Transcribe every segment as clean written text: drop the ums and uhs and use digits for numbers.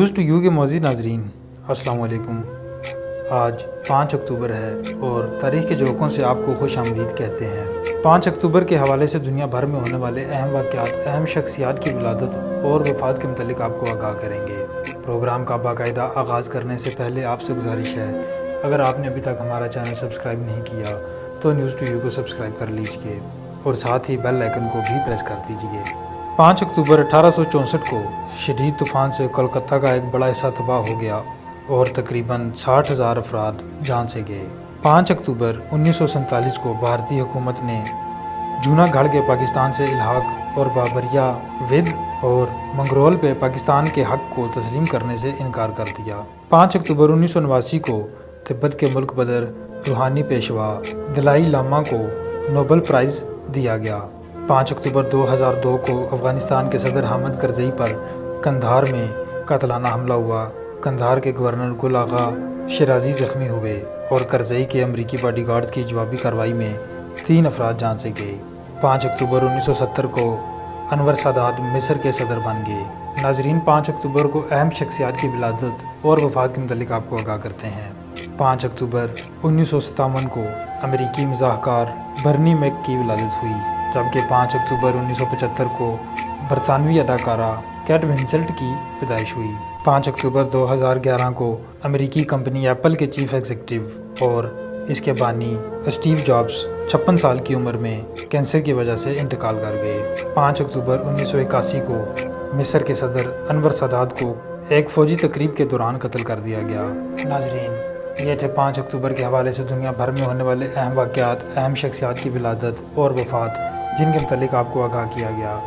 News to you کے معزز ناظرین السلام علیکم۔ آج 5 اکتوبر ہے اور تاریخ کے جھروکوں سے آپ کو خوش آمدید کہتے ہیں۔ 5 اکتوبر کے حوالے سے دنیا بھر میں ہونے والے اہم واقعات، اہم شخصیات کی ولادت اور وفات کے متعلق آپ کو آگاہ کریں گے۔ پروگرام کا باقاعدہ آغاز کرنے سے پہلے آپ سے گزارش ہے، اگر آپ نے ابھی تک ہمارا چینل سبسکرائب نہیں کیا تو نیوز ٹو یو کو سبسکرائب کر لیجئے اور ساتھ ہی بیل آئیکن کو بھی پریس کر دیجئے۔ 5 اکتوبر 1864 کو شدید طوفان سے کولکتہ کا ایک بڑا حصہ تباہ ہو گیا اور تقریباً 60,000 افراد جان سے گئے۔ 5 اکتوبر 1947 کو بھارتی حکومت نے جوناگڑھ کے پاکستان سے الحاق اور بابریا ودھ اور منگرول پہ پاکستان کے حق کو تسلیم کرنے سے انکار کر دیا۔ 5 اکتوبر 1989 کو تبت کے ملک بدر روحانی پیشوا دلائی لاما کو نوبل پرائز دیا گیا۔ 5 اکتوبر 2002 کو افغانستان کے صدر حامد کرزئی پر قندھار میں قاتلانہ حملہ ہوا۔ قندھار کے گورنر گل آغا شیرازی زخمی ہوئے اور کرزئی کے امریکی باڈی گارڈز کی جوابی کارروائی میں 3 افراد جان سے گئے۔ 5 اکتوبر 1970 کو انور سادات مصر کے صدر بن گئے۔ ناظرین، 5 اکتوبر کو اہم شخصیات کی ولادت اور وفات کے متعلق آپ کو آگاہ کرتے ہیں۔ 5 اکتوبر 1957 کو امریکی مزاح کار برنی میک کی ولادت ہوئی، جبکہ 5 اکتوبر 1975 کو برطانوی اداکارہ کیٹ ونسلٹ کی پیدائش ہوئی۔ 5 اکتوبر 2011 کو امریکی کمپنی ایپل کے چیف ایگزیکٹو اور اس کے بانی اسٹیو جابز 56 سال کی عمر میں کینسر کی وجہ سے انتقال کر گئے۔ 5 اکتوبر 1981 کو مصر کے صدر انور سادات کو ایک فوجی تقریب کے دوران قتل کر دیا گیا۔ ناظرین، یہ تھے 5 اکتوبر کے حوالے سے دنیا بھر میں ہونے والے اہم واقعات، اہم شخصیات کی ولادت اور وفات جن کے متعلق آپ کو آگاہ کیا گیا۔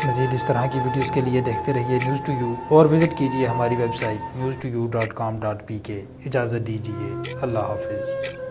مزید اس طرح کی ویڈیوز کے لیے دیکھتے رہیے نیوز ٹو یو اور وزٹ کیجیے ہماری ویب سائٹ newstoyou.com.pk۔ اجازت دیجیے، اللہ حافظ۔